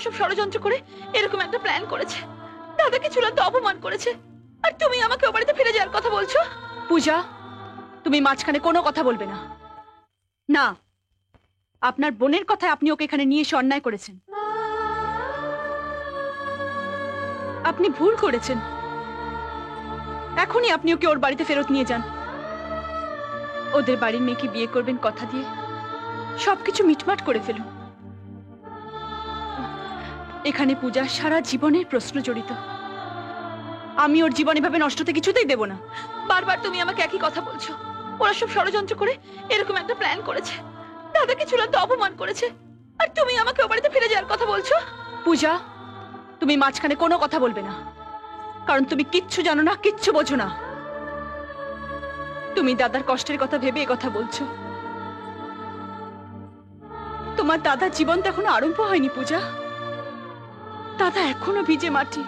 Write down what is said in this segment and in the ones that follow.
সব ষড়যন্ত্র করে এরকম একটা প্ল্যান করেছে, দাদাকে চূড়ান্ত অপমান করেছে, আর তুমি আমাকে ও বাড়িতে ফিরে যাওয়ার কথা বলছো। পূজা, তুমি মাঝখানে কোনো কথা বলবে না। না, আপনার বোনের কথায় আপনি ওকে এখানে নিয়ে এসে অন্যায় করেছেন। আপনি ভুল করেছেন। এখনই আপনি ওকে ওর বাড়িতে ফেরত নিয়ে যান। ওদের বাড়ির মেয়েকে বিয়ে করবেন কথা দিয়ে সবকিছু মিটমাট করে ফেলুন। এখানে পূজা সারা জীবনের প্রশ্ন জড়িত। আমি ওর জীবন এভাবে নষ্ট হতে কিছুতেই দেব না। বারবার তুমি আমাকে একই কথা বলছো। ওরা সব ষড়যন্ত্র করে এরকম একটা প্ল্যান করেছে, দাদাকে চূড়ান্ত অপমান করেছে, আর তুমি আমাকে ও বাড়িতে ফিরে যাওয়ার কথা বলছো। পূজা, তুমি মাঝখানে কোনো কথা বলবে না, কারণ তুমি কিচ্ছু জানো না, কিচ্ছু বোঝো না। তুমি দাদার কষ্টের কথা ভেবে এ কথা বলছো। তোমার দাদার জীবন তো এখনো আরম্ভ হয়নি পূজা। দাদা এখনো ভিজে মাটি,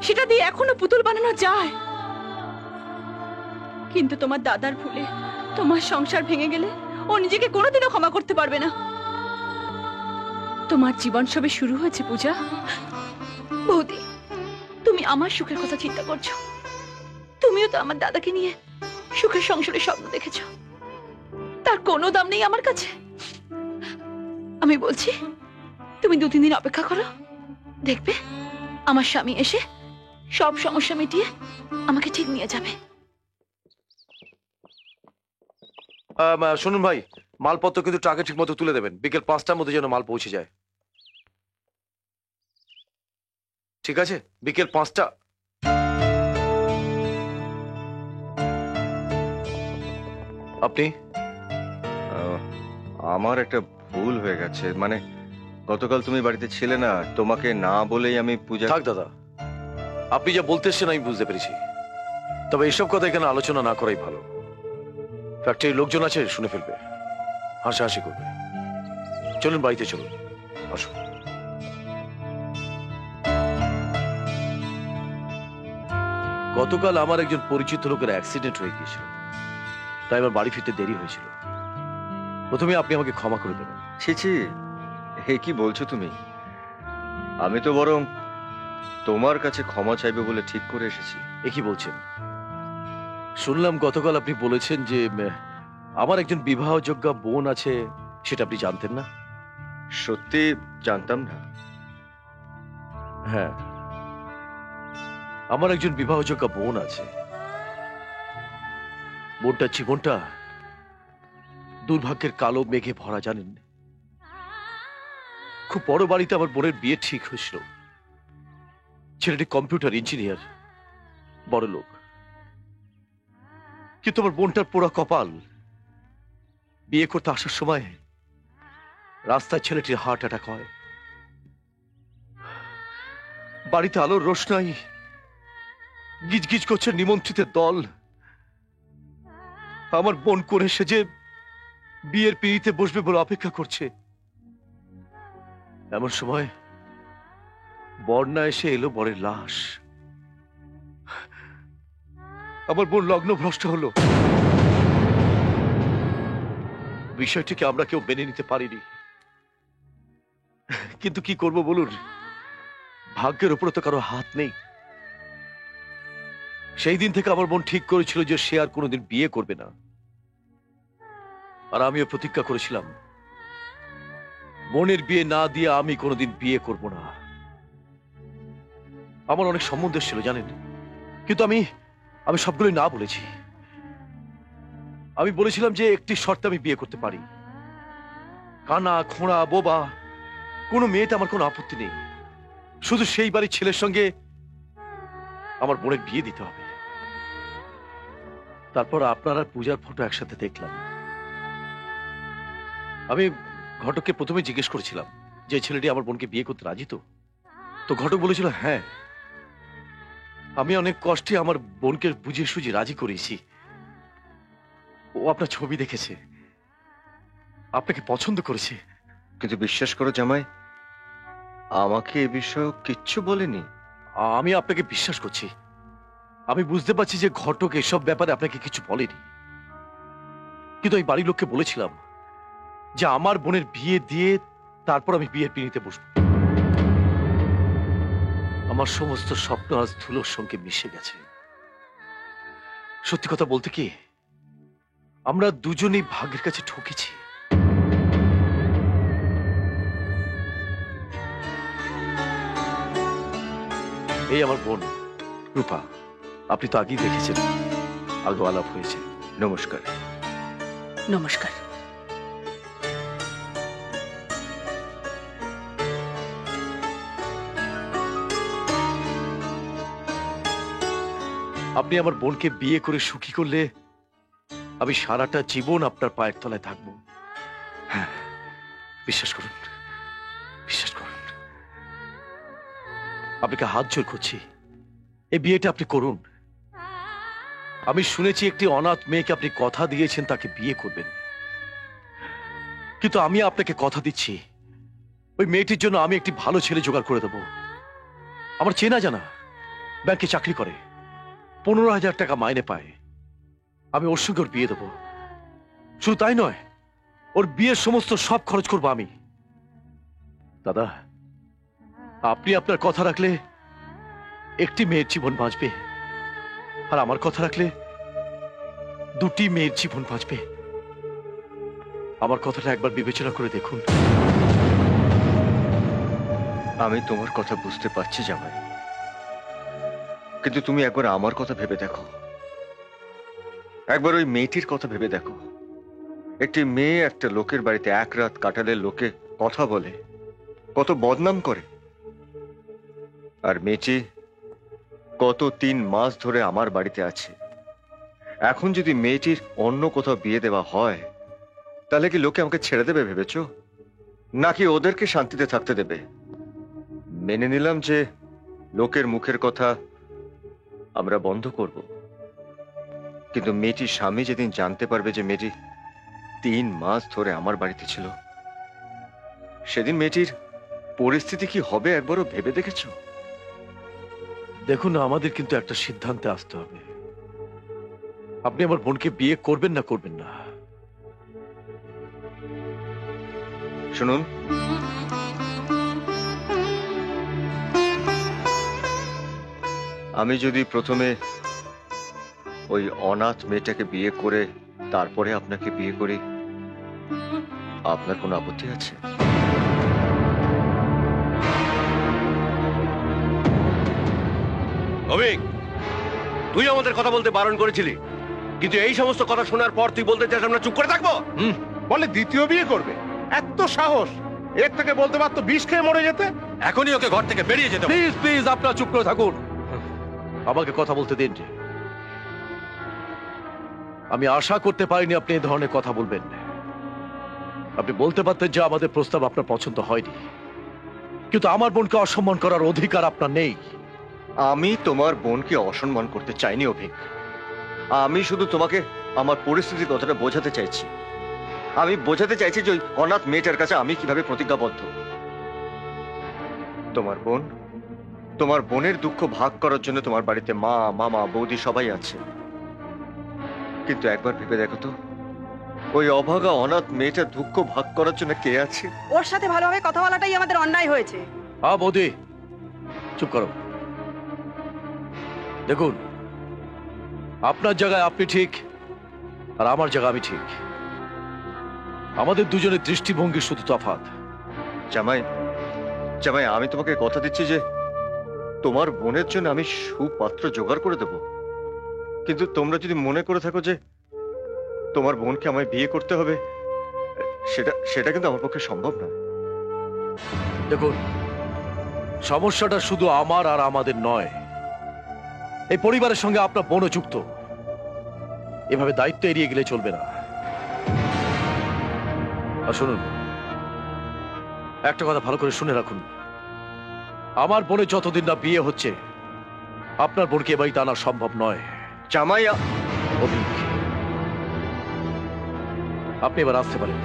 সেটা দিয়ে এখনো পুতুল বানানো যায়। কিন্তু তোমার দাদার ভুলে তোমার সংসার ভেঙে গেলে ও নিজেকে কোনোদিনও ক্ষমা করতে পারবে না। তোমার জীবন সবে শুরু হয়েছে পূজা। বৌদি, তুমি আমার সুখের কথা চিন্তা করছো। তুমিও তো আমার দাদাকে নিয়ে সুখের সংসারের স্বপ্ন দেখেছো, তার কোনো দাম নেই আমার কাছে। আমি বলছি তুমি 2-3 দিন অপেক্ষা করো, দেখবে আমার স্বামী এসে সব সমস্যা মিটিয়ে আমাকে ঠিক নিয়ে যাবে। শুনুন ভাই, মালপত্র কিন্তু ট্রাকে ঠিক মতো তুলে দেবেন। বিকেল 5টার মধ্যে যেন মাল পৌঁছে যায়, ঠিক আছে? বিকেল 5টা। আপনি? আমার একটা ভুল হয়ে গেছে, মানে গতকাল তুমি বাড়িতে ছিলে না, তোমাকে না বলেই আমি পূজা। থাক দাদা, আপনি যা বলতে এসছেন আমি বুঝতে পেরেছি, তবে এইসব কথা এখানে আলোচনা না করাই ভালো। ফ্যাক্টরির লোকজন আছে, শুনে ফেলবে, হাসাহাসি করবে। চলুন বাড়িতে চলুন, আসুন। গতকাল আমার একজন পরিচিত লোকের অ্যাক্সিডেন্ট হয়ে গিয়েছিল, তাই আমার বাড়ি ফিরতে দেরি হয়েছিল। প্রথমে আপনি আমাকে ক্ষমা করে দেবেন। ছি ছি, হে কি বলছো তুমি? আমি তো বরং তোমার কাছে ক্ষমা চাইবে বলে ঠিক করে এসেছি। এ কি বলছেন? শুনলাম গতকাল আপনি বলেছেন যে আমার একজন বিবাহযোগ্য বোন আছে, সেটা আপনি জানতেন না? সত্যি জানতাম না। হ্যাঁ, আমার একজন বিবাহযোগ্য বোন আছে। বোনটার জীবনটা দুর্ভাগ্যের কালো মেঘে ভরা, জানেন? খুব বড় বাড়িতে আমার বোনের বিয়ে ঠিক হয়েছিল। ছেলেটি কম্পিউটার ইঞ্জিনিয়ার, বড় লোক। কিন্তু আমার বোনটার পোড়া কপাল, বিয়ে করতে আসার সময় রাস্তায় ছেলেটির হার্ট অ্যাটাক হয়। বাড়িতে আলোর রোশনাই, গিজগিজ করছে নিমন্ত্রিতের দল। আমার বোন করে সেজে বিয়ের পিড়িতে বসবে বলে অপেক্ষা করছে। এমন সময় বন্যা এসে এলো বরের লাশ। আমার বোন লগ্ন ভ্রষ্ট হলো। বিষয়টিকে আমরা কেউ মেনে নিতে পারিনি, কিন্তু কি করব বলুন? ভাগ্যের উপরে তো কারো হাত নেই। সেই দিন থেকে আমার বোন ঠিক করেছিল যে সে আর কোনোদিন বিয়ে করবে না, আর আমিও প্রতিজ্ঞা করেছিলাম বোনের বিয়ে না দিয়ে আমি কোনোদিন বিয়ে করব না। আমার অনেক সম্বন্ধ ছিল, জানেন, কিন্তু আমি সবগুলোই না বলেছি। আমি বলেছিলাম যে একটি শর্তে আমি বিয়ে করতে পারি। কানা খোঁড়া বোবা কোনো মেয়েতে আমার কোনো আপত্তি নেই, শুধু সেই বাড়ির ছেলের সঙ্গে আমার বোনের বিয়ে দিতে হবে। তারপর আপনার আর পূজার ফটো একসাথে দেখলাম। আমি ঘটককে প্রথমে জিজ্ঞেস করেছিলাম যে ছেলেটি আমার বোনকে বিয়ে করতে রাজি তো ঘটক বলেছিল হ্যাঁ। আমি অনেক কষ্টে আমার বোনকে বুঝিয়ে সুঝিয়ে রাজি করিয়েছি। ও আপনার ছবি দেখেছে, আপনাকে পছন্দ করেছে। কিন্তু বিশ্বাস করো জামাই, আমাকে এ বিষয়ে কিচ্ছু বলেনি। আমি আপনাকে বিশ্বাস করছি। আমি বুঝতে পারছি যে ঘটক এসব ব্যাপারে আপনাকে কিছু বলেনি, কিন্তু এই বাড়ির লোককে বলেছিলাম যে আমার বোনের বিয়ে দিয়ে তারপর আমি বিয়ের পিড়িতে বসবো। আমার সমস্ত স্বপ্ন আজ ধুলোর সঙ্গে মিশে গেছে। সত্যি কথা বলতে কি, আমরা দুজনেই ভাগ্যের কাছে ঠকেছি। এই আমার বোন রূপা, আপনি তো আগেই দেখেছেন, আগেও আলাপ হয়েছে। নমস্কার। নমস্কার। আপনি আমার বোনকে বিয়ে করে সুখী করলে আমি সারাটা জীবন আপনার পায়ের তলায় থাকবো। হ্যাঁ, বিশ্বাস করুন, বিশ্বাস করুন। আপনাকে হাত জোর করছি, এই বিয়েটা আপনি করুন। আমি শুনেছি একটি অনাথ মেয়েকে আপনি কথা দিয়েছেন তাকে বিয়ে করবেন, কিন্তু আমি আপনাকে কথা দিচ্ছি ওই মেয়েটির জন্য আমি একটি ভালো ছেলে জোগাড় করে দেব। আমার চেনা জানা, ব্যাংকে চাকরি করে, 15,000 টাকা মাইনে পায়। আমি ওর সঙ্গে ওর বিয়ে দেবো। শুধু তাই নয়, ওর বিয়ের সমস্ত সব খরচ করবো আমি। দাদা, আপনি আপনার কথা রাখলে একটি মেয়ের জীবন বাঁচবে, আর আমার কথা রাখলে দুটি মেয়ের জীবন বাঁচবে। আমার কথাটা একবার বিবেচনা করে দেখুন। আমি তোমার কথা বুঝতে পারছি জামাই, কিন্তু তুমি একবার আমার কথা ভেবে দেখো, একবার ওই মেয়েটির কথা ভেবে দেখো। একটি মেয়ে একটা লোকের বাড়িতে এক রাত কাটালে লোকে কথা বলে, কত বদনাম করে, আর মেয়েটি কত 3 মাস ধরে আমার বাড়িতে আছে। এখন যদি মেয়েটির অন্য কোথাও বিয়ে দেওয়া হয়, তাহলে কি লোকে আমাকে ছেড়ে দেবে ভেবেছো, নাকি ওদেরকে শান্তিতে থাকতে দেবে? মেনে নিলাম যে লোকের মুখের কথা আমরা বন্ধ করব, কিন্তু মেয়েটির স্বামী যেদিন জানতে পারবে যে মেয়েটি 3 মাস ধরে আমার বাড়িতে ছিল, সেদিন মেয়েটির পরিস্থিতি কি হবে একবারও ভেবে দেখেছো? দেখুন, আমাদের কিন্তু একটা সিদ্ধান্তে আসতে হবে। আপনি আমার বোনকে বিয়ে করবেন না করবেন না? শুনুন, আমি যদি প্রথমে ওই অনাথ মেয়েটাকে বিয়ে করে তারপরে আপনাকে বিয়ে করি, আপনার কোনো আপত্তি আছে? অভিক, তুই আমাদের কথা বলতে বারণ করেছিলি, কিন্তু এই সমস্ত কথা শোনার পর তুই বলতে চাস আমরা চুপ করে থাকবো? বলে দ্বিতীয় বিয়ে করবে, এত সাহস! এর থেকে বলতে পারতো বিষ খেয়ে মরে যেতে। এখনই ওকে ঘর থেকে বেরিয়ে যেতে হবে। প্লিজ প্লিজ, আপনারা চুপ করে থাকুন, আমাকে কথা বলতে দিন। আমি আশা করতে পারিনি আপনি এই ধরনের কথা বলবেন। আপনি বলতে পারতেন যে আমাদের প্রস্তাব আপনার পছন্দ হয়নি, কিন্তু আমার বোনকে অসম্মান করার অধিকার আপনার নেই। আমি তোমার বোনকে অসম্মান করতে চাইনি অভিক, আমি শুধু তোমাকে আমার পরিস্থিতির কথাটা বোঝাতে চাইছি। আমি বোঝাতে চাইছি যে ওই অনাথ মেয়েটার কাছে আমি কিভাবে প্রতিজ্ঞাবদ্ধ। তোমার বোনের দুঃখ ভাগ করার জন্য তোমার বাড়িতে মা, মামা, বৌদি সবাই আছে, কিন্তু একবার ভেবে দেখো তো, ওই অভাগা অনাথ মেয়েটার দুঃখ ভাগ করার জন্য কে আছে? ওর সাথে ভালোভাবে কথা বলাটাই আমাদের অন্যায় হয়েছে। বৌদি, চুপ করো। দেখুন, আপনার জায়গায় আপনি ঠিক, আর আমার জায়গা আমি ঠিক। আমাদের দুজনের দৃষ্টিভঙ্গি শুধু তফাৎ। জামাই, আমি তোমাকে কথা দিচ্ছি যে তোমার বোনের জন্য আমি সুপাত্র জোগাড় করে দেব, কিন্তু তোমরা যদি মনে করে থাকো যে তোমার বোনকে আমায় বিয়ে করতে হবে, সেটা কিন্তু আমার পক্ষে সম্ভব না। দেখুন, সমস্যাটা শুধু আমার আর আমাদের নয়, এই পরিবারের সঙ্গে আপনার বোনও যুক্ত। এভাবে দায়িত্ব এড়িয়ে গেলে চলবে না। আর শুনুন, একটা কথা ভালো করে শুনে রাখুন, আমার বোনের যতদিন না বিয়ে হচ্ছে, আপনার বোনকে এ বাড়িতে আনা সম্ভব নয়। জামাই, অভিক, আপনি এবার আসতে পারেন।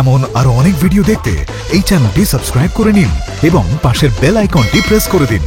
এমন আরো অনেক ভিডিও দেখতে এই চ্যানেলটি সাবস্ক্রাইব করে নিন এবং পাশের বেল আইকনটি প্রেস করে দিন।